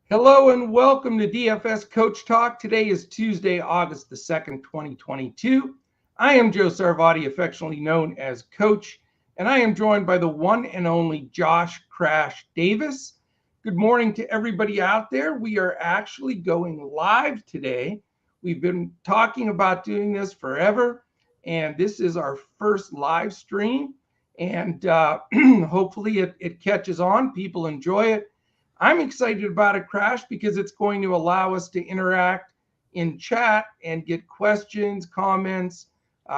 Hello and welcome to DFS Coach Talk. Today is Tuesday, August the 2nd, 2022. I am Joe Sarvati, affectionately known as Coach, and I am joined by the one and only Josh Crash Davis. Good morning to everybody out there. We are actually going live today. We've been talking about doing this forever, and this is our first live stream, and hopefully it catches on. People enjoy it. I'm excited about it, Crash, because it's going to allow us to interact in chat and get questions, comments.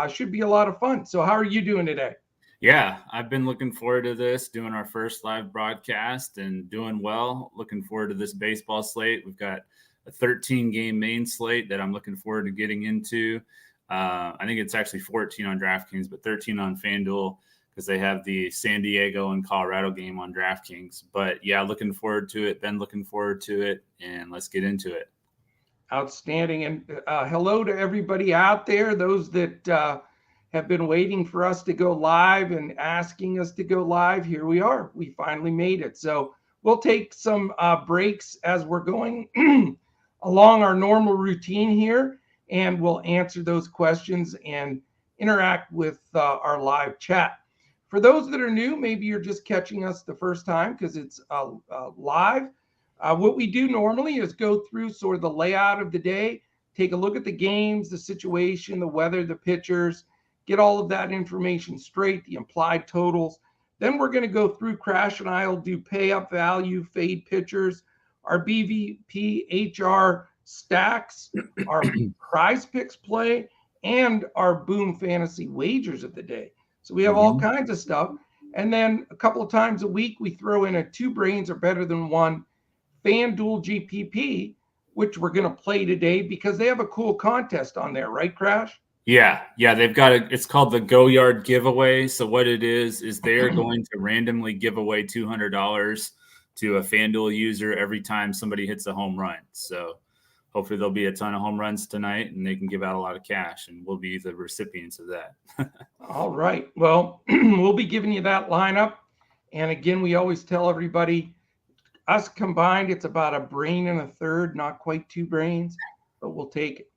Should be a lot of fun. So how are you doing today? Yeah, I've been looking forward to this, doing our first live broadcast and doing well. Looking forward to this baseball slate. We've got a 13-game main slate that I'm looking forward to getting into. I think it's actually 14 on Draftkings, but 13 on Fanduel, because they have the San Diego and Colorado game on Draftkings. But yeah, looking forward to it. Been looking forward to it, and let's get into it. Outstanding. And hello to everybody out there, those that have been waiting for us to go live and asking us to go live. Here we are. We finally made it. So we'll take some breaks as we're going along our normal routine here, and we'll answer those questions and interact with our live chat. For those that are new, maybe you're just catching us the first time because it's live. What we do normally is go through sort of the layout of the day, take a look at the games, the situation, the weather, the pitchers, get all of that information straight, the implied totals. Then we're going to go through. Crash and I will do pay up value, fade pitchers, our BVP HR stacks, our PrizePicks play, and our boom fantasy wagers of the day. So we have all kinds of stuff. And then a couple of times a week, we throw in a two brains are better than one Fanduel GPP, which we're going to play today because they have a cool contest on there, right, Crash? Yeah, they've got it's called the Go Yard giveaway. So what it is they're going to randomly give away $200 to a Fanduel user every time somebody hits a home run. So hopefully there'll be a ton of home runs tonight and they can give out a lot of cash, and we'll be the recipients of that. All right. Well, we'll be giving you that lineup. And again, we always tell everybody, us combined, it's about a brain and a third, not quite two brains, but we'll take it.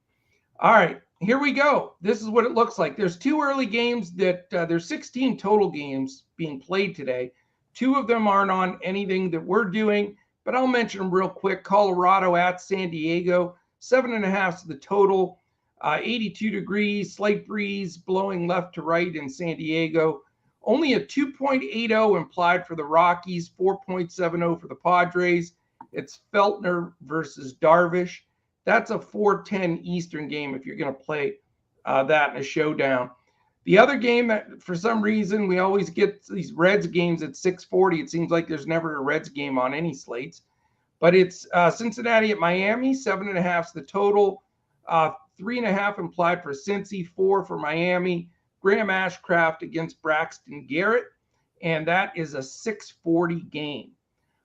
All right, here we go. This is what it looks like. There's two early games that there's 16 total games being played today. Two of them aren't on anything that we're doing, but I'll mention them real quick. Colorado at San Diego, 7.5 is the total. 82 degrees, slight breeze blowing left to right in San Diego. Only a 2.80 implied for the Rockies, 4.70 for the Padres. It's Feltner versus Darvish. That's a 4:10 Eastern game if you're going to play that in a showdown. The other game that for some reason we always get these Reds games at 6:40. It seems like there's never a Reds game on any slates. But it's Cincinnati at Miami, 7.5 is the total. 3.5 implied for Cincy, 4 for Miami. Graham Ashcraft against Braxton Garrett, and that is a 6:40 game.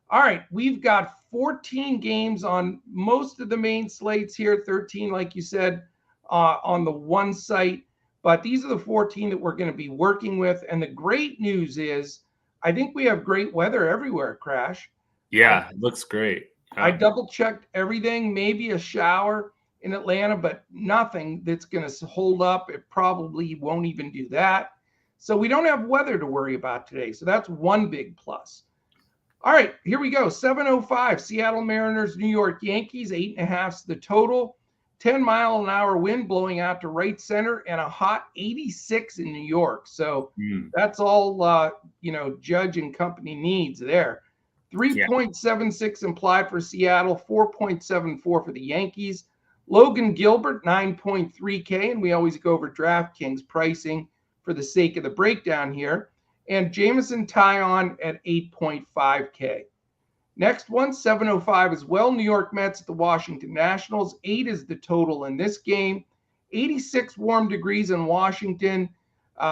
All right, we've got 14 games on most of the main slates here, 13, like you said, on the one site. But these are the 14 that we're going to be working with. And the great news is I think we have great weather everywhere, Crash. Yeah, it looks great. I double-checked everything, maybe a shower in Atlanta, but nothing that's going to hold up. It probably won't even do that. So we don't have weather to worry about today. So that's one big plus. All right, here we go. 7:05, Seattle Mariners, New York Yankees, 8.5 is the total. 10-mile-an-hour wind blowing out to right center and a hot 86 in New York. So that's all, Judge and company needs there. 3.76 implied for Seattle, 4.74 for the Yankees. Logan Gilbert, 9.3K, and we always go over DraftKings pricing for the sake of the breakdown here. And Jameson Taillon at 8.5K. Next one, 7:05 as well. New York Mets at the Washington Nationals. 8 is the total in this game. 86 warm degrees in Washington.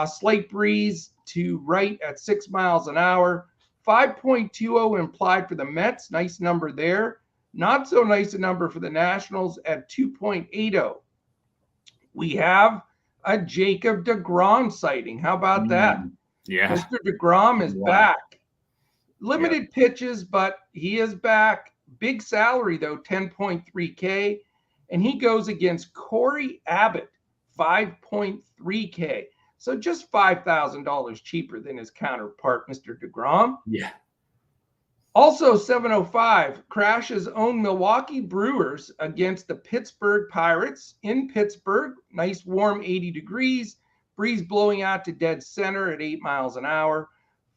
Slight breeze to right at 6 miles an hour. 5.20 implied for the Mets. Nice number there. Not so nice a number for the Nationals at 2.80. We have a Jacob deGrom sighting. How about that? Yeah. Mr. deGrom is back. Limited pitches, but he is back. Big salary, though, 10.3K. And he goes against Corey Abbott, 5.3K. So just $5,000 cheaper than his counterpart, Mr. DeGrom. Yeah. Also, 705, Crash's own Milwaukee Brewers against the Pittsburgh Pirates in Pittsburgh. Nice warm 80 degrees. Breeze blowing out to dead center at 8 miles an hour.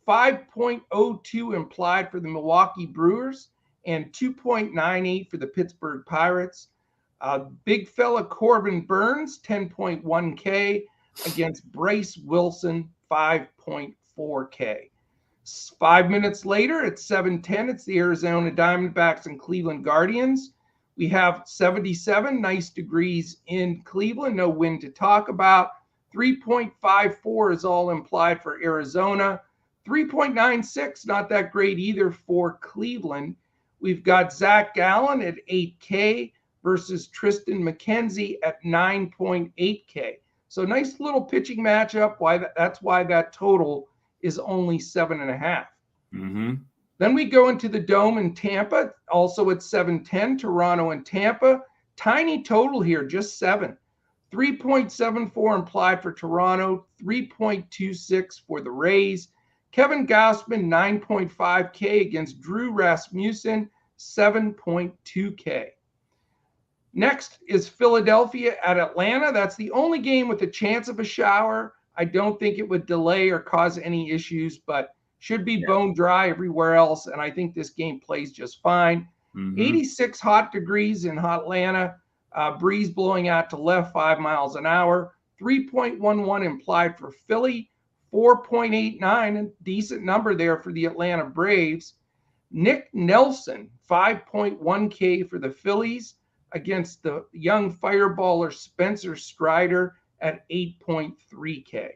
5.02 implied for the Milwaukee Brewers and 2.98 for the Pittsburgh Pirates. Big fella Corbin Burns, 10.1K against Bryce Wilson, 5.4K. 5 minutes later at 7:10, it's the Arizona Diamondbacks and Cleveland Guardians. We have 77 nice degrees in Cleveland, no wind to talk about. 3.54 is all implied for Arizona. 3.96, not that great either for Cleveland. We've got Zach Gallen at 8K versus Tristan McKenzie at 9.8K. So nice little pitching matchup. That's why that total is only 7.5. Mm-hmm. Then we go into the Dome in Tampa, also at 7:10, Toronto and Tampa. Tiny total here, just 7. 3.74 implied for Toronto, 3.26 for the Rays. Kevin Gausman, 9.5K against Drew Rasmussen, 7.2K. Next is Philadelphia at Atlanta. That's the only game with a chance of a shower. I don't think it would delay or cause any issues, but should be bone dry everywhere else. And I think this game plays just fine. 86 hot degrees in Atlanta. Breeze blowing out to left 5 miles an hour. 3.11 implied for Philly. 4.89, a decent number there for the Atlanta Braves. Nick Nelson, 5.1K for the Phillies against the young fireballer Spencer Strider at 8.3K.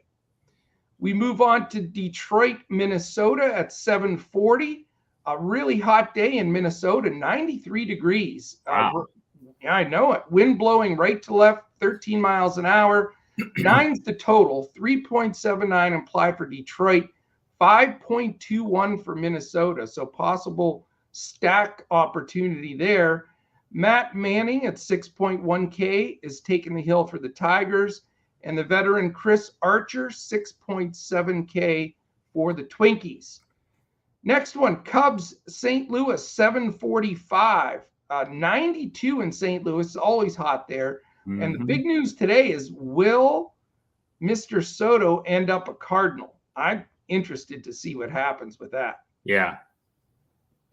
We move on to Detroit, Minnesota at 7:40. A really hot day in Minnesota, 93 degrees. Wow. Yeah, I know it. Wind blowing right to left, 13 miles an hour. 9's the total, 3.79 implied for Detroit, 5.21 for Minnesota. So possible stack opportunity there. Matt Manning at 6.1K is taking the hill for the Tigers. And the veteran Chris Archer, 6.7K for the Twinkies. Next one, Cubs, St. Louis, 7:45. 92 in St. Louis. It's always hot there. Mm-hmm. And the big news today is, will Mr. Soto end up a Cardinal? I'm interested to see what happens with that. Yeah.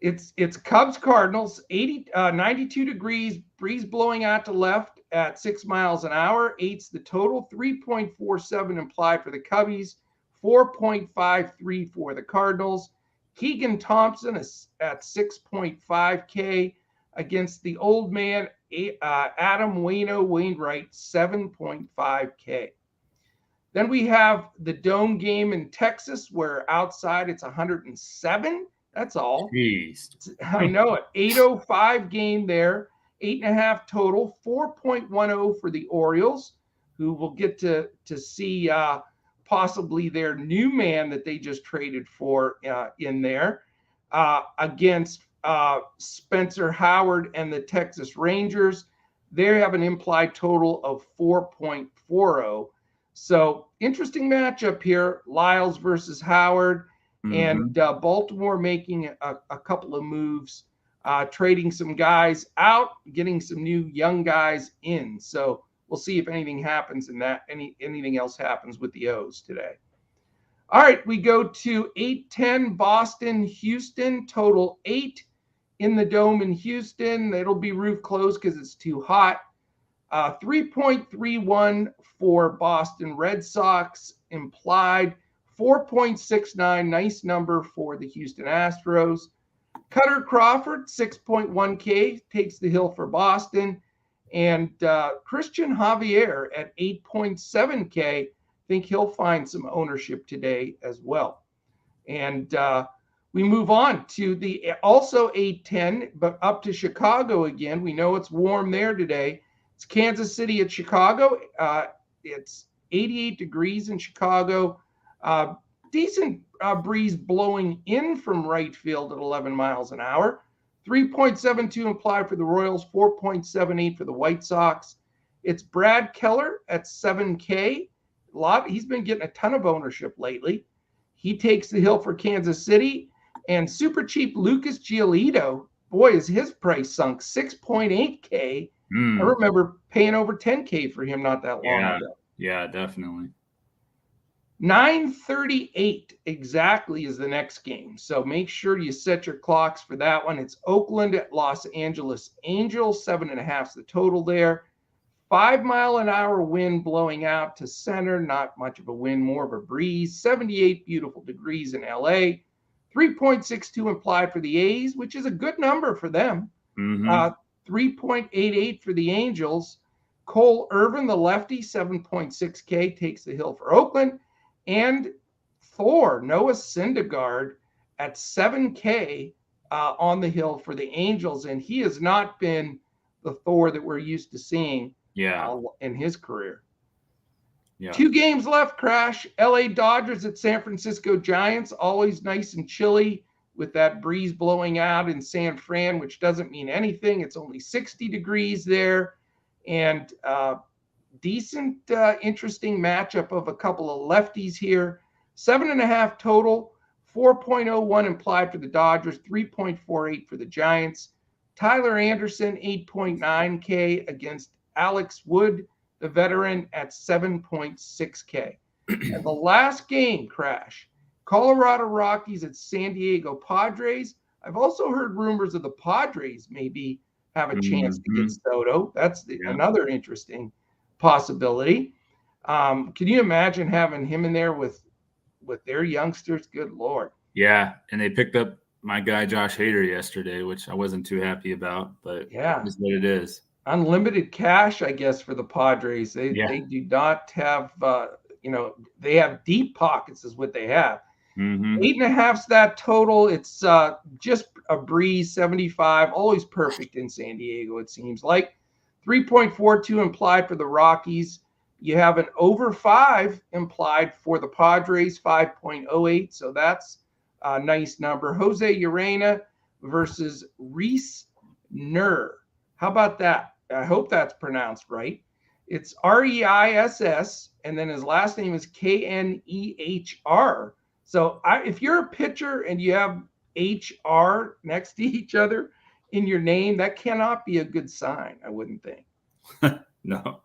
It's Cubs Cardinals, 92 degrees, breeze blowing out to left at 6 miles an hour. 8's the total, 3.47 implied for the Cubbies, 4.53 for the Cardinals. Keegan Thompson is at 6.5K against the old man Adam Wainwright, 7.5K. Then we have the Dome game in Texas, where outside it's 107. That's all. Jeez. I know it. 8:05 game there, 8.5 total, 4.10 for the Orioles, who will get to see possibly their new man that they just traded for in there against Spencer Howard and the Texas Rangers. They have an implied total of 4.40. So interesting matchup here, Lyles versus Howard. And Baltimore making a couple of moves, trading some guys out, getting some new young guys in. So we'll see if anything happens in that, anything else happens with the O's today. All right, we go to 8:10 Boston, Houston, total 8 in the Dome in Houston. It'll be roof closed because it's too hot. 3.31 for Boston Red Sox implied. 4.69, nice number for the Houston Astros. Cutter Crawford, 6.1K, takes the hill for Boston. And Christian Javier at 8.7K, think he'll find some ownership today as well. And we move on to the also 8:10, but up to Chicago again. We know it's warm there today. It's Kansas City at Chicago. It's 88 degrees in Chicago. Decent breeze blowing in from right field at 11 miles an hour. 3.72 implied for the Royals, 4.78 for the White Sox. It's Brad Keller at 7K. He's been getting a ton of ownership lately. He takes the hill for Kansas City. And super cheap Lucas Giolito, boy, is his price sunk, 6.8K. I remember paying over 10K for him not that long ago. Yeah, definitely. 9:38 exactly is the next game. So make sure you set your clocks for that one. It's Oakland at Los Angeles Angels, 7.5 is the total there. 5-mile-an-hour wind blowing out to center. Not much of a wind, more of a breeze. 78 beautiful degrees in LA. 3.62 implied for the A's, which is a good number for them. 3.88 for the Angels. Cole Irvin, the lefty, 7.6K, takes the hill for Oakland. And Noah Syndergaard at 7K on the hill for the Angels. And he has not been the Thor that we're used to seeing in his career. Yeah. 2 games left, Crash. LA Dodgers at San Francisco Giants. Always nice and chilly with that breeze blowing out in San Fran, which doesn't mean anything. It's only 60 degrees there. And decent, interesting matchup of a couple of lefties here. 7.5 total, 4.01 implied for the Dodgers, 3.48 for the Giants. Tyler Anderson, 8.9K against Alex Wood, the veteran, at 7.6K. And the last game, Crash, Colorado Rockies at San Diego Padres. I've also heard rumors of the Padres maybe have a chance to get Soto. That's another interesting possibility. Can you imagine having him in there with their youngsters? Good Lord. Yeah, and they picked up my guy Josh Hader yesterday, which I wasn't too happy about, but it's what it is. Unlimited cash, I guess, for the Padres. They do not have, they have deep pockets is what they have. 8.5's that total. It's just a breeze, 75, always perfect in San Diego, it seems like. 3.42 implied for the Rockies. You have an over 5 implied for the Padres, 5.08. So that's a nice number. Jose Urena versus Reese Nur. How about that? I hope that's pronounced right. It's Reiss, and then his last name is Knehr. So if you're a pitcher and you have HR next to each other in your name, that cannot be a good sign, I wouldn't think. No.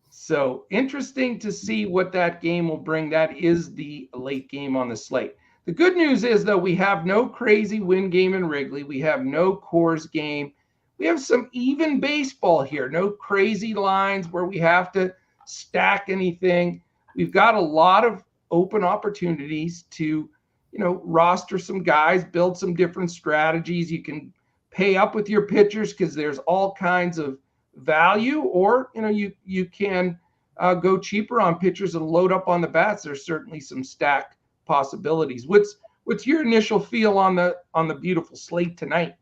So interesting to see what that game will bring. That is the late game on the slate. The good news is, though, we have no crazy win game in Wrigley. We have no Coors game. We have some even baseball here. No crazy lines where we have to stack anything. We've got a lot of open opportunities to, roster some guys, build some different strategies. You can pay up with your pitchers because there's all kinds of value, or, you can go cheaper on pitchers and load up on the bats. There's certainly some stack possibilities. What's your initial feel on the beautiful slate tonight?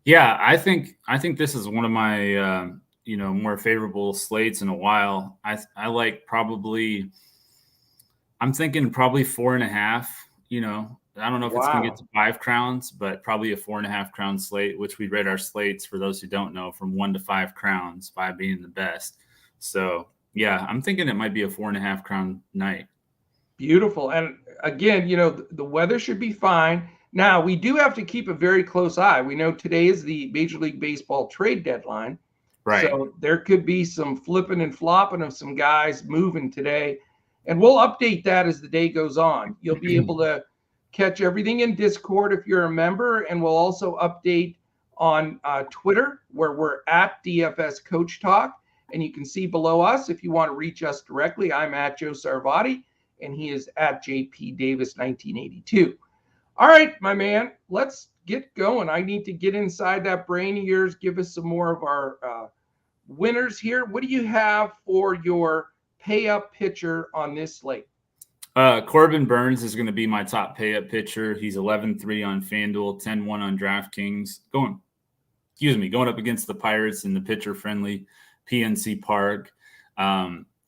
Yeah, I think this is one of my more favorable slates in a while. I like I'm thinking probably 4.5. I don't know if it's going to get to 5 crowns, but probably a 4.5 crown slate, which we read our slates, for those who don't know, from 1 to 5 crowns, 5 being the best. So yeah, I'm thinking it might be a 4.5 crown night. Beautiful. And again, the weather should be fine. Now, we do have to keep a very close eye. We know today is the Major League Baseball trade deadline. Right. So there could be some flipping and flopping of some guys moving today. And we'll update that as the day goes on. You'll be able to catch everything in Discord if you're a member. And we'll also update on Twitter, where we're at DFS Coach Talk. And you can see below us if you want to reach us directly. I'm at Joe Sarvati, and he is at JP Davis 1982. All right, my man, let's get going. I need to get inside that brain of yours. Give us some more of our winners here. What do you have for your pay-up pitcher on this slate? Corbin Burns is going to be my top pay-up pitcher. He's 11-3 on Fanduel, 10-1 on Draftkings. Going up against the Pirates in the pitcher-friendly PNC Park.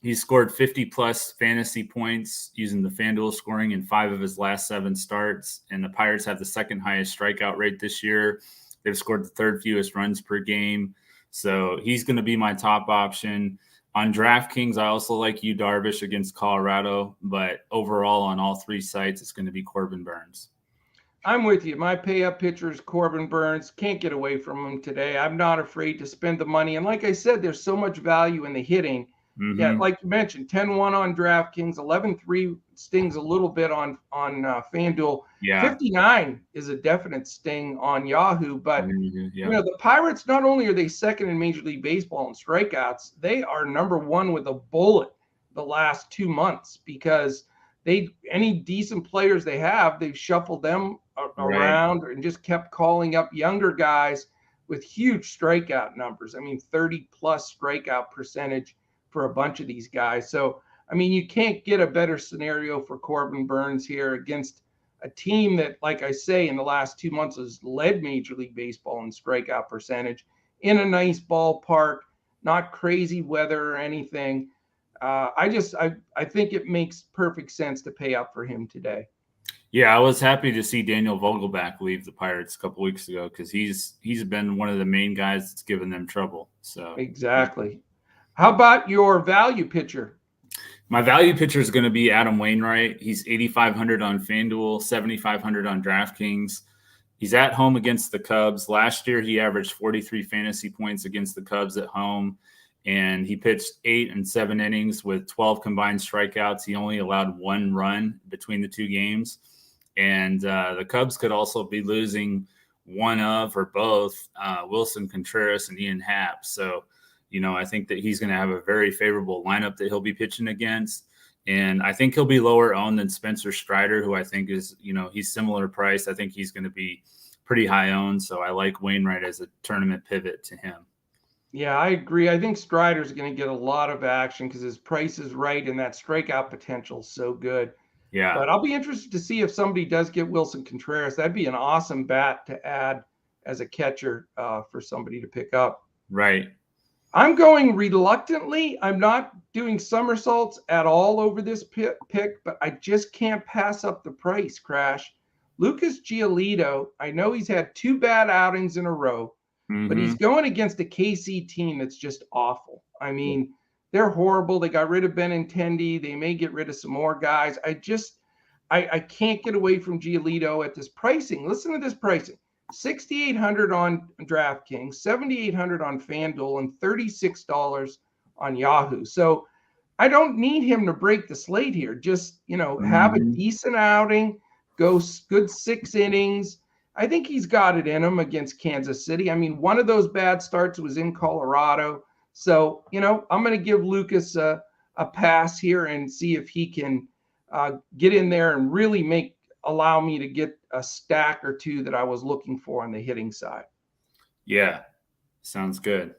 He scored 50-plus fantasy points using the FanDuel scoring in 5 of his last 7 starts, and the Pirates have the second highest strikeout rate this year. They've scored the third fewest runs per game. So he's going to be my top option. On DraftKings, I also like Yu Darvish against Colorado, but overall on all three sites, it's going to be Corbin Burnes. I'm with you. My pay-up pitcher is Corbin Burnes. Can't get away from him today. I'm not afraid to spend the money. And like I said, there's so much value in the hitting. Mm-hmm. Yeah, like you mentioned, 10-1 on DraftKings, 11-3 stings a little bit on Fanduel. Yeah. 59 is a definite sting on Yahoo. But, yeah. The Pirates, not only are they second in Major League Baseball in strikeouts, they are number one with a bullet the last 2 months because any decent players they have, they've shuffled them around and just kept calling up younger guys with huge strikeout numbers. I mean, 30-plus strikeout percentage for a bunch of these guys. So, I mean, you can't get a better scenario for Corbin Burnes here against a team that, like I say, in the last 2 months has led Major League Baseball in strikeout percentage in a nice ballpark, not crazy weather or anything. I think it makes perfect sense to pay up for him today. Yeah, I was happy to see Daniel Vogelbach leave the Pirates a couple weeks ago because he's been one of the main guys that's given them trouble. So exactly. How about your value pitcher? My value pitcher is going to be Adam Wainwright. He's 8,500 on FanDuel, 7,500 on DraftKings. He's at home against the Cubs. Last year, he averaged 43 fantasy points against the Cubs at home, and he pitched 8 and 7 innings with 12 combined strikeouts. He only allowed 1 run between the 2 games. And the Cubs could also be losing one of or both Wilson Contreras and Ian Happ. So, I think that he's going to have a very favorable lineup that he'll be pitching against. And I think he'll be lower owned than Spencer Strider, who I think is, he's similar price. I think he's going to be pretty high owned. So I like Wainwright as a tournament pivot to him. Yeah, I agree. I think Strider's going to get a lot of action because his price is right and that strikeout potential is so good. Yeah. But I'll be interested to see if somebody does get Wilson Contreras. That'd be an awesome bat to add as a catcher for somebody to pick up. Right. I'm going reluctantly. I'm not doing somersaults at all over this pick, but I just can't pass up the price, Crash. Lucas Giolito, I know he's had 2 bad outings in a row, but he's going against a KC team that's just awful. I mean, they're horrible. They got rid of Benintendi. They may get rid of some more guys. I can't get away from Giolito at this pricing. Listen to this pricing. 6,800 on DraftKings, 7,800 on FanDuel, and $36 on Yahoo. So I don't need him to break the slate here. Just, have a decent outing, go good 6 innings. I think he's got it in him against Kansas City. I mean, one of those bad starts was in Colorado. So, I'm going to give Lucas a pass here and see if he can get in there and really allow me to get a stack or 2 that I was looking for on the hitting side. Yeah, sounds good.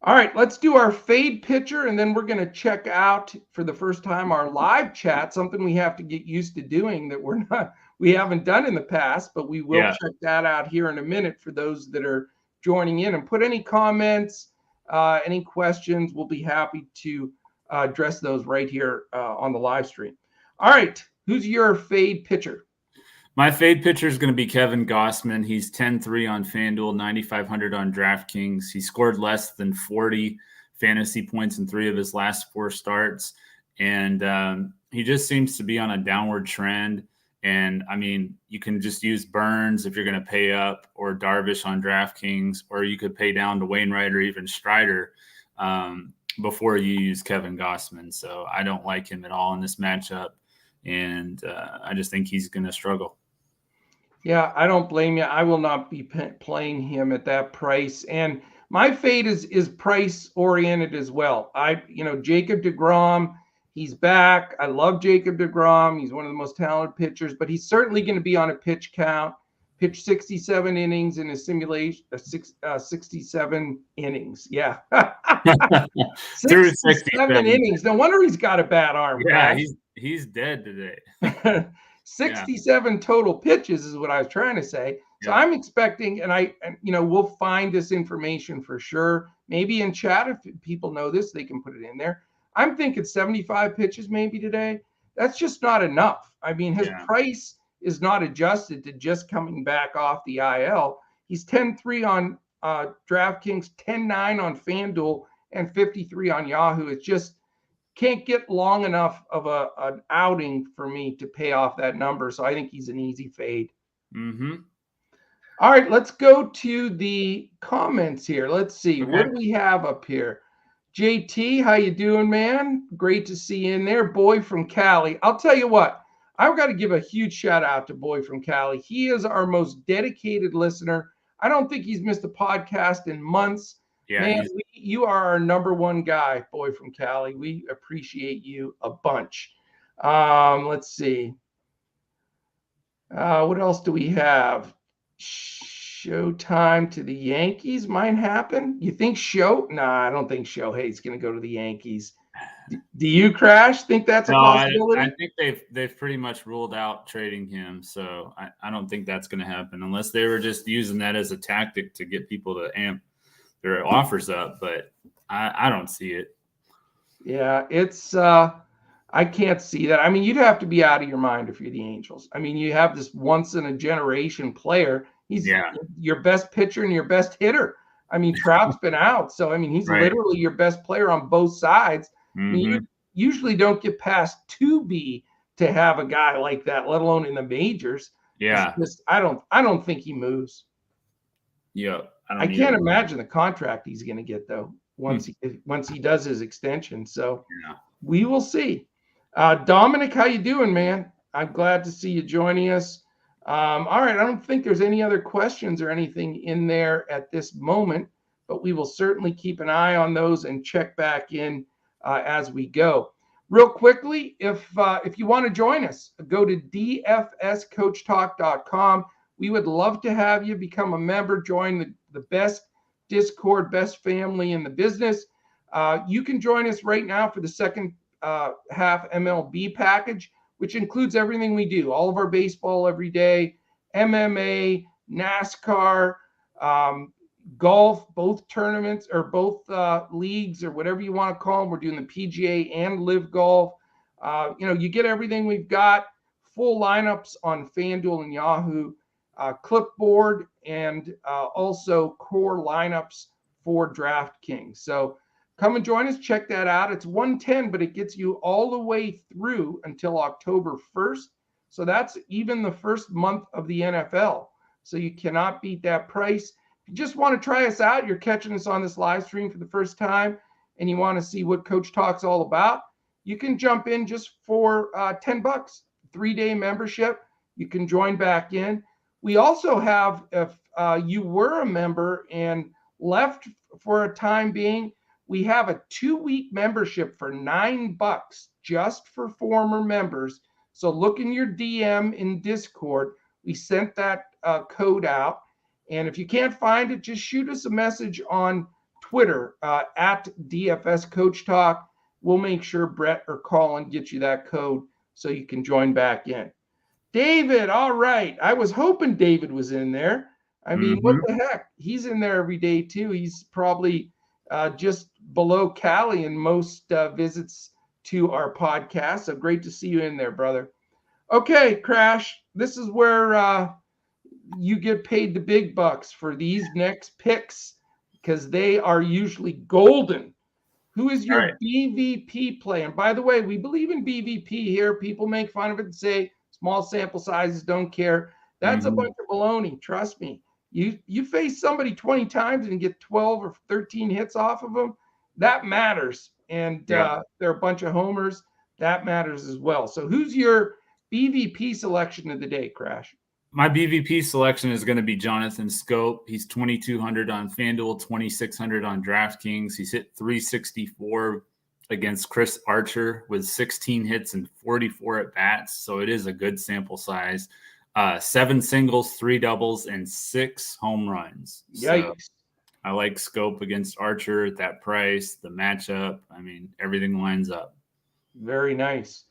All right, let's do our fade pitcher, and then we're going to check out for the first time our live chat, something we have to get used to doing that we haven't done in the past, but we will check that out here in a minute for those that are joining in. And put any comments, any questions, we'll be happy to address those right here on the live stream. All right, who's your fade pitcher? My fade pitcher is going to be Kevin Gausman. He's 10-3 on FanDuel, 9,500 on DraftKings. He scored less than 40 fantasy points in 3 of his last 4 starts. And he just seems to be on a downward trend. And, I mean, you can just use Burnes if you're going to pay up, or Darvish on DraftKings, or you could pay down to Wainwright or even Strider before you use Kevin Gausman. So I don't like him at all in this matchup. And I just think he's going to struggle. Yeah, I don't blame you. I will not be playing him at that price. And my fade is price oriented as well. Jacob deGrom, he's back. I love Jacob deGrom. He's one of the most talented pitchers, but he's certainly going to be on a pitch count. Pitched 67 innings in his simulation, 67 innings. Yeah. 67 innings. No wonder he's got a bad arm. Yeah, he's dead today. 67 total pitches is what I was trying to say. So I'm expecting, and we'll find this information for sure. Maybe in chat, if people know this, they can put it in there. I'm thinking 75 pitches maybe today. That's just not enough. I mean, his price is not adjusted to just coming back off the IL. He's 10-3 on DraftKings, 10-9 on Fanduel, and 53 on Yahoo. It's just can't get long enough of an outing for me to pay off that number. So I think he's an easy fade. Mm-hmm. All right, let's go to the comments here. Let's see. Okay. What do we have up here? JT, how you doing, man? Great to see you in there. Boy from Cali. I'll tell you what, I've got to give a huge shout out to Boy from Cali. He is our most dedicated listener. I don't think he's missed a podcast in months. Yeah, man, you are our number one guy, Boy from Cali. We appreciate you a bunch. Let's see. What else do we have? Showtime to the Yankees might happen. You think Nah, I don't think Shohei's going to go to the Yankees. Do you, Crash, think that's a possibility? I think they've pretty much ruled out trading him. So I don't think that's going to happen unless they were just using that as a tactic to get people to amp their offers up. But I don't see it. Yeah, it's I can't see that. I mean, you'd have to be out of your mind if you're the Angels. I mean, you have this once in a generation player. He's your best pitcher and your best hitter. I mean, Trout's been out. So, I mean, he's literally your best player on both sides. Mm-hmm. I mean, you usually don't get past 2B to have a guy like that, let alone in the majors. Yeah. I don't think he moves. Yeah. I can't imagine the contract he's going to get, though, once he does his extension. So we will see. Dominic, how you doing, man? I'm glad to see you joining us. All right, I don't think there's any other questions or anything in there at this moment, but we will certainly keep an eye on those and check back in as we go. Real quickly, if you want to join us, go to dfscoachtalk.com. We would love to have you become a member, join the best Discord, best family in the business. You can join us right now for the second half MLB package, which includes everything we do, all of our baseball every day, MMA, NASCAR, golf, both tournaments or both leagues or whatever you want to call them. We're doing the PGA and Live Golf. You get everything we've got, full lineups on Fanduel and Yahoo, clipboard, and also core lineups for DraftKings. So come and join us. Check that out. It's $110, but it gets you all the way through until October 1st. So that's even the first month of the NFL. So you cannot beat that price. If you just want to try us out, you're catching us on this live stream for the first time, and you want to see what Coach Talk's all about, you can jump in just for $10, 3-day membership. You can join back in. We also have, if you were a member and left for a time being, we have a 2-week membership for $9 just for former members. So look in your DM in Discord. We sent that code out. And if you can't find it, just shoot us a message on Twitter at DFS Coach Talk. We'll make sure Brett or Colin get you that code so you can join back in. David, all right. I was hoping David was in there. I mean, what the heck? He's in there every day too. He's probably just below Cali in most visits to our podcast. So great to see you in there, brother. Okay, Crash, this is where you get paid the big bucks for these next picks because they are usually golden. Who is your BVP play? And by the way, we believe in BVP here. People make fun of it and say small sample sizes, don't care. That's a bunch of baloney. Trust me. You face somebody 20 times and get 12 or 13 hits off of them. That matters. And they're a bunch of homers. That matters as well. So who's your BVP selection of the day, Crash? My BVP selection is going to be Jonathan Scope. He's 2,200 on FanDuel, 2,600 on DraftKings. He's hit 364 against Chris Archer with 16 hits and 44 at-bats. So it is a good sample size. 7 singles, 3 doubles, and 6 home runs. Yikes. So I like Scope against Archer at that price, the matchup. I mean, everything lines up. Very nice.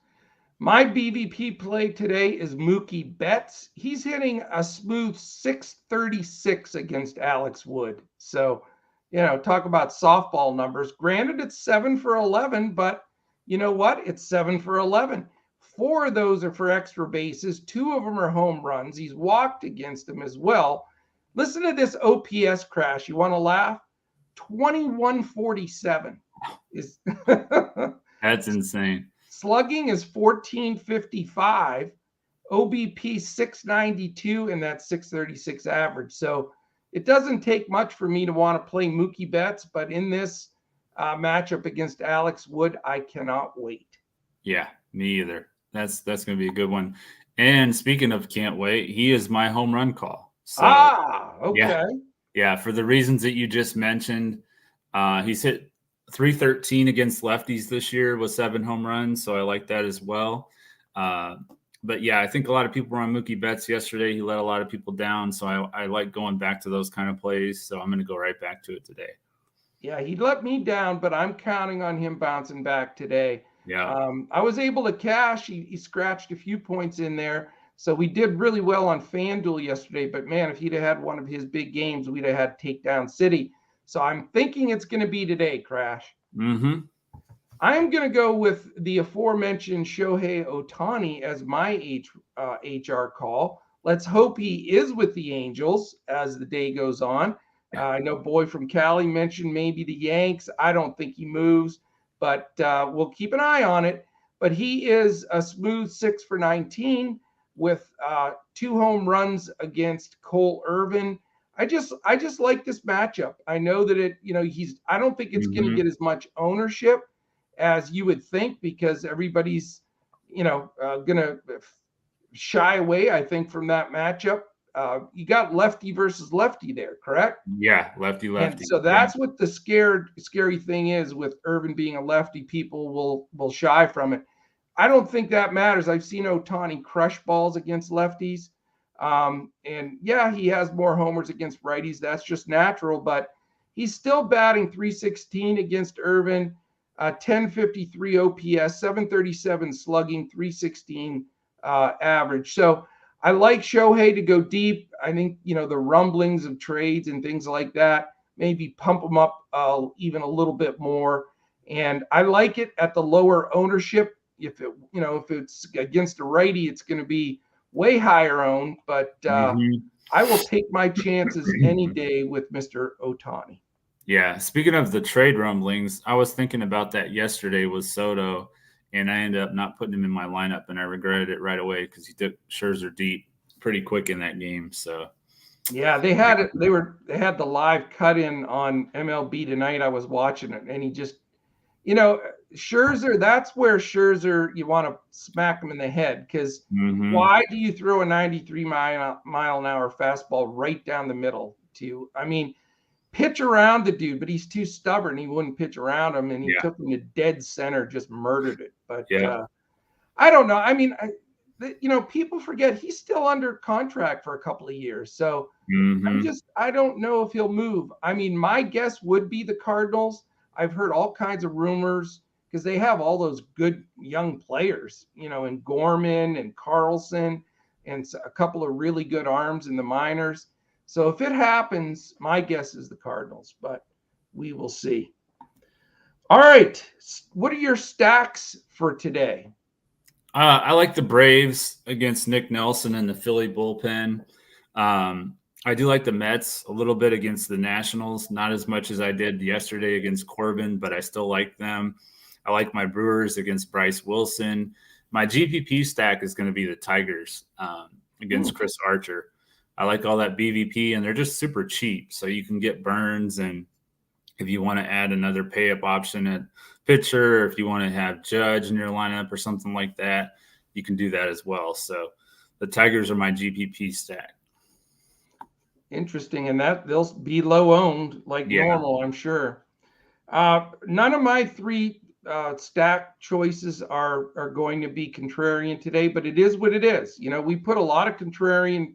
My BVP play today is Mookie Betts. He's hitting a smooth 636 against Alex Wood. So, talk about softball numbers. Granted, it's 7 for 11, but you know what? It's 7 for 11. 4 of those are for extra bases. 2 of them are home runs. He's walked against them as well. Listen to this OPS crash. You want to laugh? 2147 is That's insane. slugging is 1455, OBP 692, and that's 636 average. So it doesn't take much for me to want to play Mookie Betts, but in this matchup against Alex Wood, I cannot wait. Yeah, me either. That's going to be a good one. And speaking of can't wait, he is my home run call. So, okay. Yeah, for the reasons that you just mentioned, he's hit 313 against lefties this year with 7 home runs, so I like that as well. But yeah, I think a lot of people were on Mookie Betts yesterday. He let a lot of people down, so I like going back to those kind of plays. So I'm going to go right back to it today. Yeah, he let me down, but I'm counting on him bouncing back today. Yeah. I was able to cash. He scratched a few points in there. So we did really well on Fanduel yesterday. But, man, if he'd have had one of his big games, we'd have had Takedown City. So I'm thinking it's going to be today, Crash. Mm-hmm. I'm going to go with the aforementioned Shohei Ohtani as my HR call. Let's hope he is with the Angels as the day goes on. I know Boy from Cali mentioned maybe the Yanks. I don't think he moves, but we'll keep an eye on it. But he is a smooth 6 for 19 with 2 home runs against Cole Irvin. I just like this matchup. I know that I don't think it's going to get as much ownership as you would think, because everybody's, going to shy away, I think, from that matchup. You got lefty versus lefty there, correct? Yeah, lefty. And so that's what the scary thing is with Irvin being a lefty. People will shy from it. I don't think that matters. I've seen Ohtani crush balls against lefties. And yeah, he has more homers against righties. That's just natural, but he's still batting 316 against Irvin, 1053 OPS, 737 slugging, 316 average. So I like Shohei to go deep. I think, the rumblings of trades and things like that, maybe pump him up even a little bit more. And I like it at the lower ownership. If it's against a righty, it's going to be way higher owned, but I will take my chances any day with Mr. Ohtani. Yeah. Speaking of the trade rumblings, I was thinking about that yesterday with Soto, and I ended up not putting him in my lineup, and I regretted it right away because he took Scherzer deep pretty quick in that game. So yeah, they had it. They had the live cut in on MLB tonight. I was watching it, and he just, Scherzer. That's where Scherzer, you want to smack him in the head, because why do you throw a 93 mile an hour fastball right down the middle to? I mean, pitch around the dude, but he's too stubborn. He wouldn't pitch around him, and he took him to dead center, just murdered it. But I don't know. I mean, people forget he's still under contract for a couple of years. So I don't know if he'll move. I mean, my guess would be the Cardinals. I've heard all kinds of rumors because they have all those good young players, and Gorman and Carlson and a couple of really good arms in the minors. So if it happens, my guess is the Cardinals, but we will see. All right. What are your stacks for today? I like the Braves against Nick Nelson and the Philly bullpen. I do like the Mets a little bit against the Nationals, not as much as I did yesterday against Corbin, but I still like them. I like my Brewers against Bryce Wilson. My GPP stack is going to be the Tigers against Chris Archer. I like all that BVP, and they're just super cheap. So you can get Burns, and if you want to add another pay-up option at pitcher, or if you want to have Judge in your lineup or something like that, you can do that as well. So the Tigers are my GPP stack. Interesting, and that they'll be low owned like normal, I'm sure. None of my 3 stack choices are going to be contrarian today, but it is what it is. We put a lot of contrarian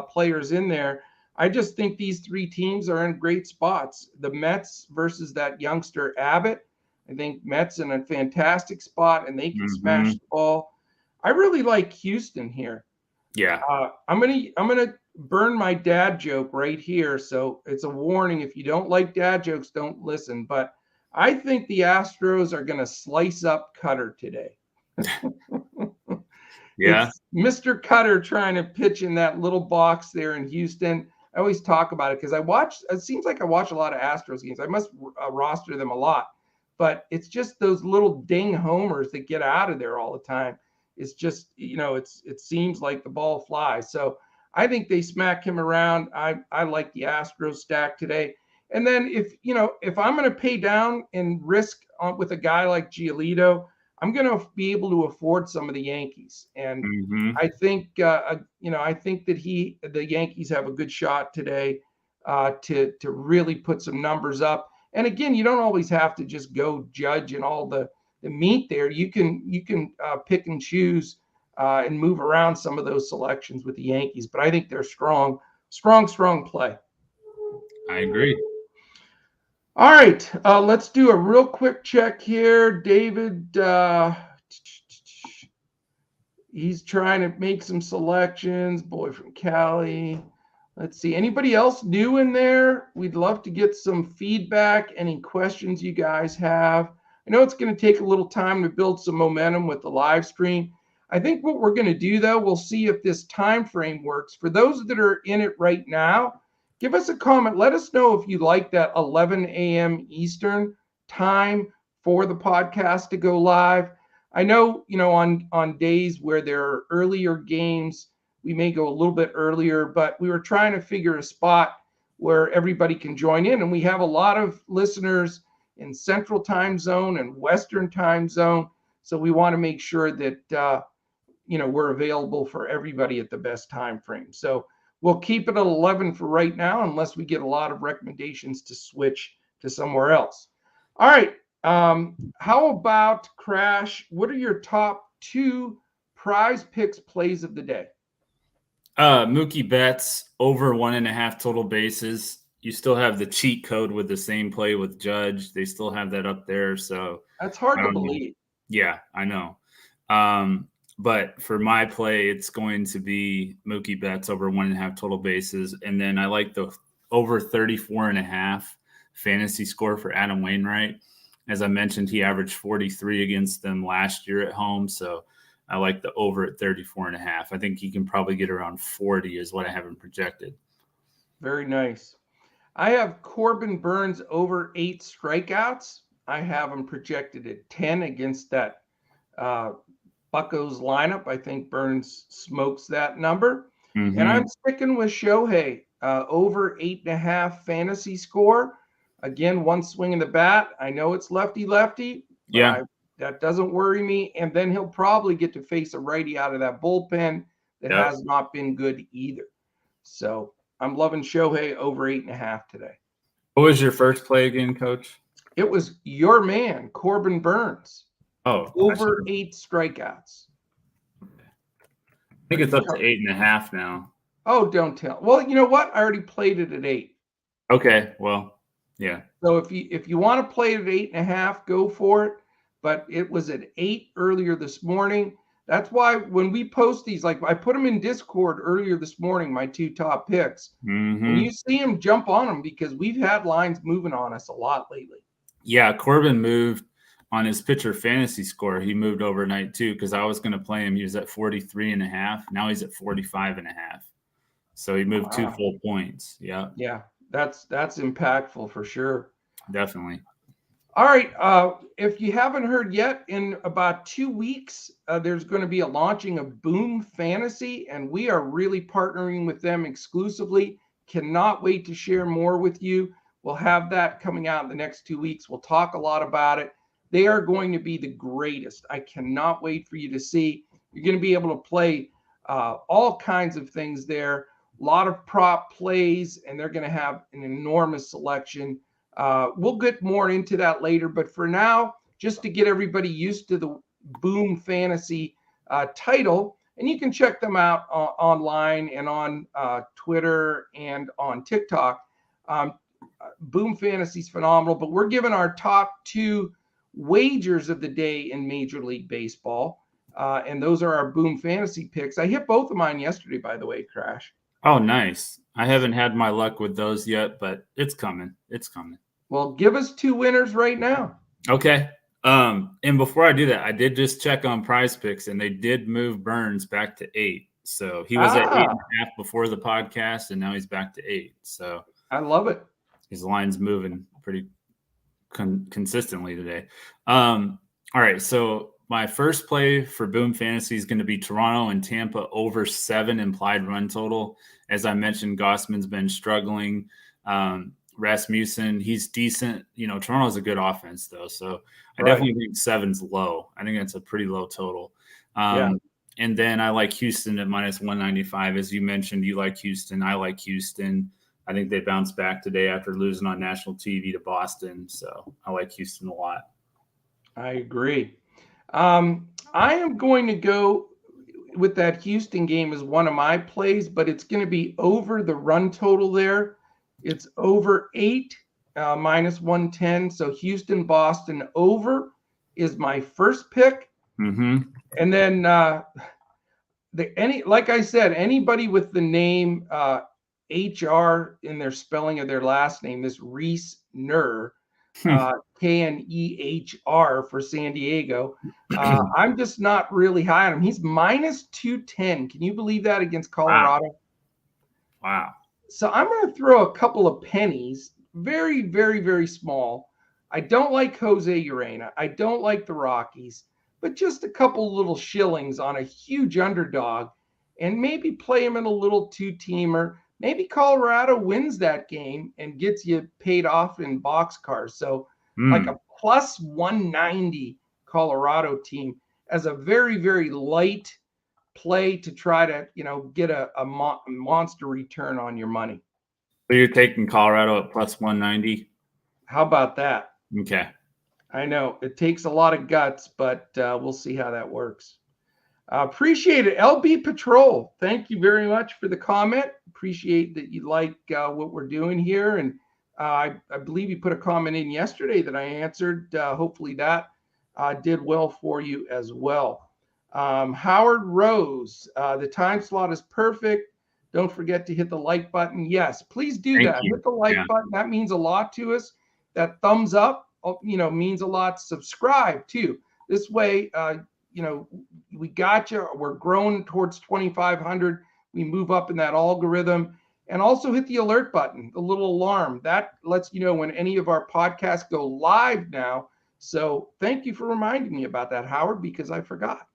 players in there. I just think these 3 teams are in great spots. The Mets versus that youngster Abbott. I think Mets in a fantastic spot, and they can smash the ball. I really like Houston here. Yeah. I'm gonna burn my dad joke right here. So it's a warning. If you don't like dad jokes, don't listen. But I think the Astros are going to slice up Cutter today. Yeah. It's Mr. Cutter trying to pitch in that little box there in Houston. I always talk about it because it seems like I watch a lot of Astros games. I must roster them a lot, but it's just those little ding homers that get out of there all the time. It's just, it seems like the ball flies. So I think they smack him around. I like the Astros stack today. And then if I'm going to pay down and risk with a guy like Giolito, I'm going to be able to afford some of the Yankees. And I think, I think that the Yankees have a good shot today to really put some numbers up. And again, you don't always have to just go Judge and all the meat there. You can pick and choose and move around some of those selections with the Yankees. But I think they're strong play. I agree. All right, let's do a real quick check here. David, he's trying to make some selections. Boy from Cali. Let's see. Anybody else new in there? We'd love to get some feedback. Any questions you guys have? I know it's going to take a little time to build some momentum with the live stream. I think what we're going to do, though, we'll see if this time frame works. For those that are in it right now, give us a comment. Let us know if you like that 11 a.m. Eastern time for the podcast to go live. I know, on days where there are earlier games, we may go a little bit earlier, but we were trying to figure a spot where everybody can join in. And we have a lot of listeners in Central Time Zone and Western Time Zone. So we want to make sure that, we're available for everybody at the best time frame. So we'll keep it at 11 for right now, unless we get a lot of recommendations to switch to somewhere else. All right. How about Crash? What are your top 2 PrizePicks plays of the day? Mookie Betts over 1.5 total bases. You still have the cheat code with the same play with Judge. They still have that up there. So that's hard to believe. Yeah, I know. But for my play, it's going to be Mookie Betts over 1.5 total bases. And then I like the over 34.5 fantasy score for Adam Wainwright. As I mentioned, he averaged 43 against them last year at home. So I like the over at 34.5. I think he can probably get around 40 is what I have him projected. Very nice. I have Corbin Burnes over 8 strikeouts. I have him projected at 10 against that Buccos lineup. I think Burnes smokes that number. And I'm sticking with Shohei over 8.5 fantasy score. Again, one swing in the bat. I know it's lefty. Yeah. That doesn't worry me. And then he'll probably get to face a righty out of that bullpen that has not been good either. So I'm loving Shohei over 8.5 today. What was your first play again, Coach? It was your man, Corbin Burnes. Oh, over 8 strikeouts. I think it's up to 8.5 now. Oh, don't tell. Well, you know what? I already played it at 8. Okay. Well, yeah. So if you want to play it at 8.5, go for it. But it was at 8 earlier this morning. That's why when we post these, like I put them in Discord earlier this morning, my 2 top picks. And you see them, jump on them because we've had lines moving on us a lot lately. Yeah, Corbin moved on his pitcher fantasy score. He moved overnight too because I was going to play him. He was at 43.5. Now he's at 45.5. So he moved 2 full points. Yeah. Yeah, that's impactful for sure. Definitely. All right. If you haven't heard yet, in about 2 weeks, there's going to be a launching of Boom Fantasy, and we are really partnering with them exclusively. Cannot wait to share more with you. We'll have that coming out in the next 2 weeks. We'll talk a lot about it. They are going to be the greatest. I cannot wait for you to see. You're going to be able to play all kinds of things there, a lot of prop plays, and they're going to have an enormous selection. We'll get more into that later, but for now, just to get everybody used to the Boom Fantasy title, and you can check them out online and on Twitter and on TikTok. Boom Fantasy is phenomenal, but we're giving our top 2 wagers of the day in Major League Baseball, and those are our Boom Fantasy picks. I hit both of mine yesterday, by the way, Crash. Oh, nice. I haven't had my luck with those yet, but it's coming. It's coming. Well, give us 2 winners right now. Okay. And before I do that, I did just check on PrizePicks, and they did move Burnes back to 8. So he was at 8.5 before the podcast, and now he's back to 8. So I love it. His line's moving pretty consistently today. All right, so my first play for Boom Fantasy is going to be Toronto and Tampa over 7 implied run total. As I mentioned, Gossman's been struggling. Rasmussen, he's decent. Toronto's a good offense, though. So I definitely think 7's low. I think that's a pretty low total. And then I like Houston at minus 195. As you mentioned, you like Houston. I like Houston. I think they bounced back today after losing on national TV to Boston. So I like Houston a lot. I agree. I am going to go with that Houston game as one of my plays, but it's going to be over the run total there. It's over 8, minus 110. So Houston, Boston over is my first pick. Mm-hmm. And then like I said, anybody with the name HR in their spelling of their last name, this Reese Nur, Knehr for San Diego. I'm just not really high on him. He's minus 210. Can you believe that against Colorado? Wow. So I'm going to throw a couple of pennies, very, very, very small. I don't like Jose Urena. I don't like the Rockies, but just a couple little shillings on a huge underdog and maybe play him in a little 2-teamer. Maybe Colorado wins that game and gets you paid off in boxcars. So like a plus 190 Colorado team as a very, very light play to try to, get a monster return on your money. So you're taking Colorado at plus 190? How about that? Okay. I know it takes a lot of guts, but we'll see how that works. Appreciate it. LB Patrol, thank you very much for the comment. Appreciate that you like what we're doing here. And I believe you put a comment in yesterday that I answered. Hopefully that did well for you as well. Howard Rose, the time slot is perfect. Don't forget to hit the like button. Yes, please do that. Hit the like button. That means a lot to us. That thumbs up, means a lot. Subscribe too. This way, we got you. We're growing towards 2,500. We move up in that algorithm. And also hit the alert button, the little alarm. That lets you know when any of our podcasts go live now. So thank you for reminding me about that, Howard, because I forgot.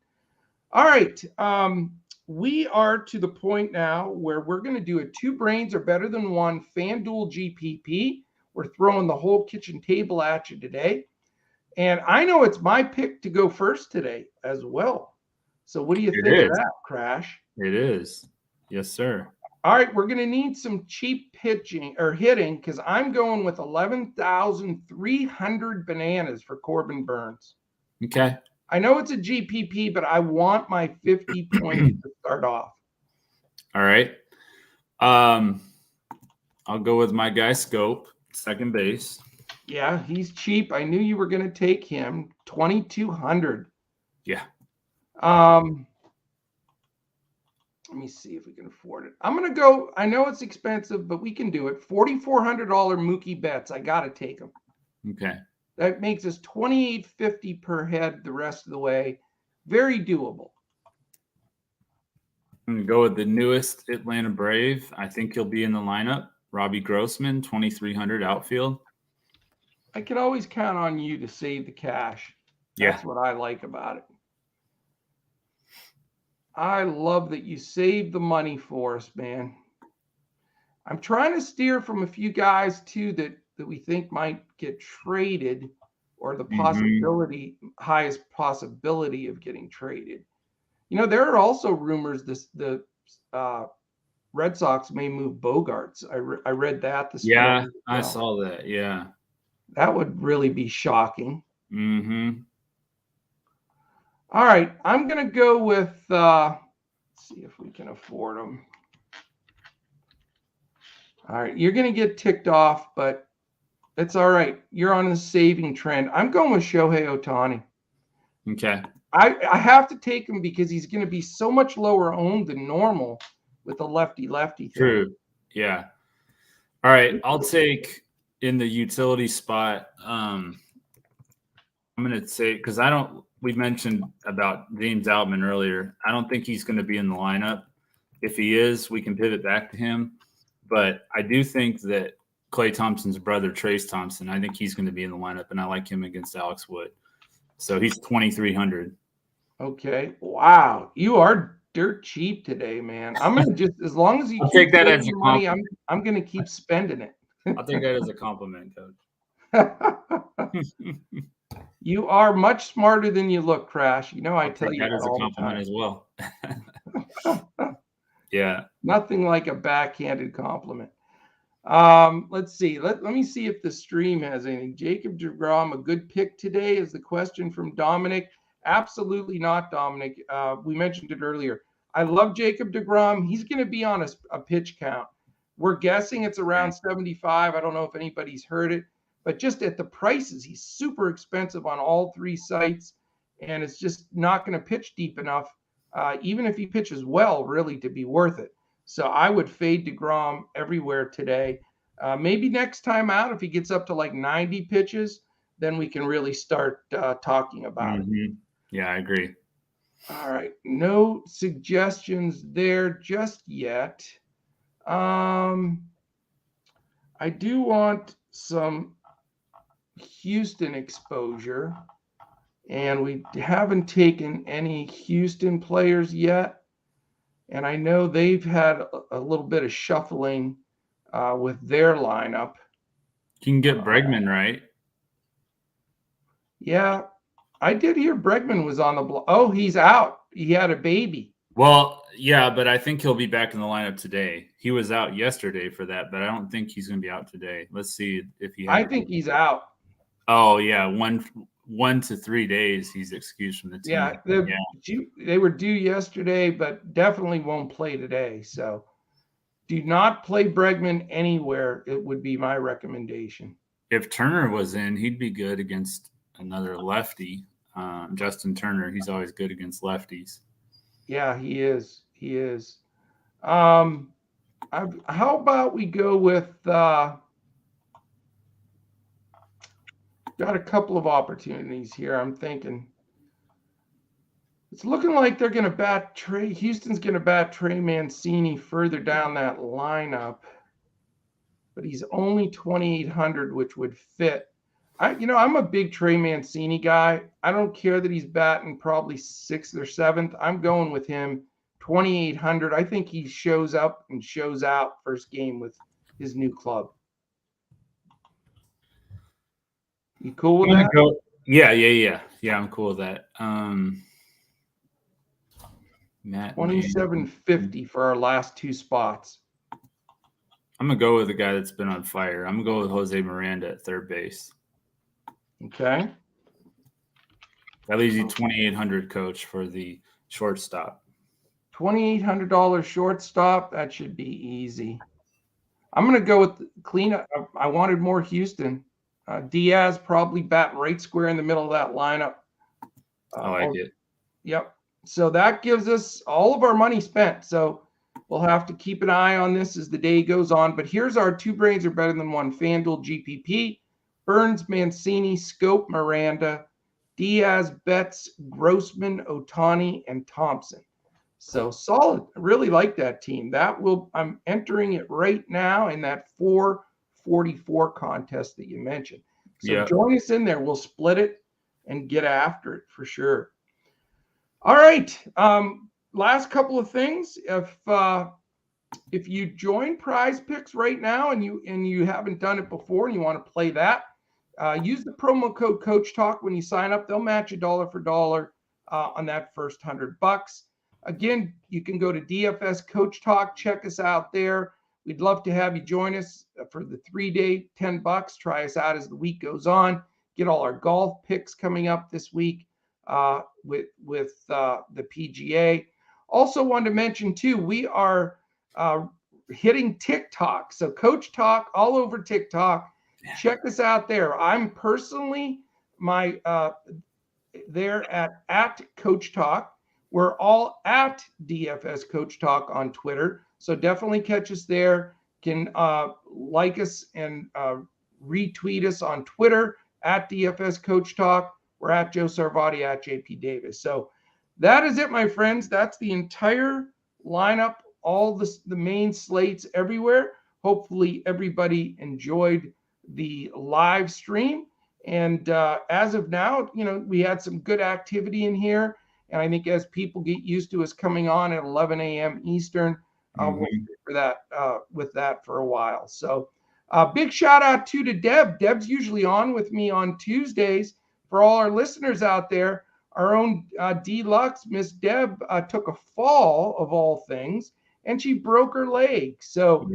All right. We are to the point now where we're going to do a 2 brains are better than 1 Fanduel GPP. We're throwing the whole kitchen table at you today. And I know it's my pick to go first today as well. So what do you think of that, Crash? It is. Yes, sir. All right, we're going to need some cheap hitting because I'm going with 11,300 bananas for Corbin Burns. Okay. I know it's a GPP, but I want my 50 points to start off. All right. I'll go with my guy Scope, second base. Yeah, he's cheap. I knew you were going to take him. 2,200. Yeah. Let me see if we can afford it. I'm going to go. I know it's expensive, but we can do it. $4,400 Mookie Betts. I got to take him. Okay. That makes us $2,850 per head the rest of the way. Very doable. I'm going to go with the newest Atlanta Brave. I think he'll be in the lineup. Robbie Grossman, 2,300 outfield. I can always count on you to save the cash. That's what I like about it. I love that you saved the money for us, man. I'm trying to steer from a few guys, too, that we think might get traded or the highest possibility of getting traded. There are also rumors the Red Sox may move Bogarts. I read that this morning. Yeah, I saw that. Yeah. That would really be shocking. Mm-hmm. All right, I'm going to go with, let's see if we can afford them. All right, you're going to get ticked off, but it's all right. You're on a saving trend. I'm going with Shohei Ohtani. Okay. I have to take him because he's going to be so much lower owned than normal with the lefty-lefty thing. True. Yeah. All right, I'll take in the utility spot. I'm going to say, because we mentioned about James Outman earlier. I don't think he's going to be in the lineup. If he is, we can pivot back to him. But I do think that Klay Thompson's brother, Trace Thompson, I think he's going to be in the lineup, and I like him against Alex Wood. So he's 2,300. Okay. Wow. You are dirt cheap today, man. I'm going to just, as long as you I'll keep take that as saving a money, compliment. I'm going to keep spending it. I'll take that as a compliment, Coach. You are much smarter than you look, Crash. You know, I tell you that as a all the compliment time. as well. Yeah. Nothing like a backhanded compliment. Let's see. Let me see if the stream has anything. Jacob deGrom, a good pick today, is the question from Dominic. Absolutely not, Dominic. We mentioned it earlier. I love Jacob deGrom. He's going to be on a pitch count. We're guessing it's around 75. I don't know if anybody's heard it, but just at the prices, he's super expensive on all three sites, and it's just not going to pitch deep enough, even if he pitches well, really, to be worth it. So I would fade deGrom everywhere today. Maybe next time out, if he gets up to like 90 pitches, then we can really start talking about it. Yeah, I agree. All right. No suggestions there just yet. I do want some Houston exposure, and we haven't taken any Houston players yet. And I know they've had a little bit of shuffling with their lineup. You can get Bregman, right? Yeah, I did hear Bregman was on the block. Oh, he's out. He had a baby. Well, yeah, but I think he'll be back in the lineup today. He was out yesterday for that, but I don't think he's going to be out today. Let's see if he. I think he's out. Oh yeah, 1 to 3 days he's excused from the team. Yeah, they were due yesterday, but definitely won't play today. So do not play Bregman anywhere. It would be my recommendation. If Turner was in, he'd be good against another lefty. Justin Turner, he's always good against lefties. Yeah, he is. He is. How about we go with got a couple of opportunities here. I'm thinking it's looking like they're going to bat Houston's going to bat Trey Mancini further down that lineup, but he's only 2,800, which would fit. I'm a big Trey Mancini guy. I don't care that he's batting probably 6th or 7th. I'm going with him 2,800. I think he shows up and shows out first game with his new club. You cool with that? Yeah. I'm cool with that. Matt 2,750 for our last two spots. I'm gonna go with the guy that's been on fire. I'm gonna go with Jose Miranda at third base. Okay. That leaves you 2,800, Coach, for the shortstop. $2,800 shortstop. That should be easy. I'm going to go with cleanup. I wanted more Houston. Diaz probably batting right square in the middle of that lineup. I like it. Yep. So that gives us all of our money spent. So we'll have to keep an eye on this as the day goes on. But here's our two brains are better than one. Fanduel GPP. Burns, Mancini, Scope, Miranda, Diaz, Betts, Grossman, Ohtani, and Thompson. So solid. I really like that team. I'm entering it right now in that 444 contest that you mentioned. So Join us in there. We'll split it and get after it for sure. All right. Last couple of things. If you join PrizePicks right now and you haven't done it before and you want to play that, use the promo code Coach Talk when you sign up. They'll match $1 for $1 on that first $100. Again, you can go to DFS Coach Talk. Check us out there. We'd love to have you join us for the 3-day, $10. Try us out as the week goes on. Get all our golf picks coming up this week with the PGA. Also wanted to mention too, we are hitting TikTok. So Coach Talk all over TikTok. Check us out there. I'm personally there at Coach Talk. We're all at DFS Coach Talk on Twitter. So definitely catch us there. Can like us and retweet us on Twitter at DFS Coach Talk. We're at Joe Sarvati at JP Davis. So that is it, my friends. That's the entire lineup all the main slates everywhere. Hopefully everybody enjoyed the live stream. And as of now, we had some good activity in here. And I think as people get used to us coming on at 11 a.m. Eastern, we'll stick for that with that for a while. So big shout out to Deb. Deb's usually on with me on Tuesdays. For all our listeners out there, our own Deluxe, Miss Deb, took a fall of all things, and she broke her leg. So,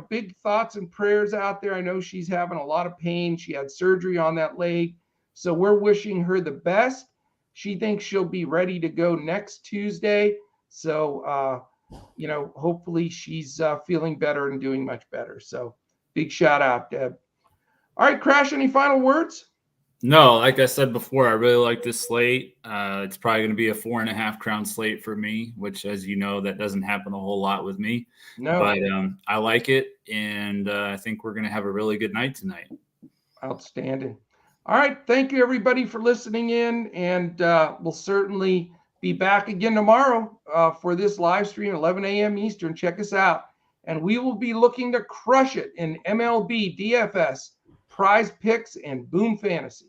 big thoughts and prayers out there. I know she's having a lot of pain. She had surgery on that leg. So we're wishing her the best. She thinks she'll be ready to go next Tuesday. So, hopefully she's feeling better and doing much better. So big shout out, Deb. All right, Crash, any final words? No, like I said before, I really like this slate. It's probably going to be a 4.5 crown slate for me, which, as you know, that doesn't happen a whole lot with me. No. But I like it, and I think we're going to have a really good night tonight. Outstanding. All right. Thank you, everybody, for listening in, and we'll certainly be back again tomorrow for this live stream, 11 a.m. Eastern. Check us out. And we will be looking to crush it in MLB DFS, PrizePicks, and Boom Fantasy.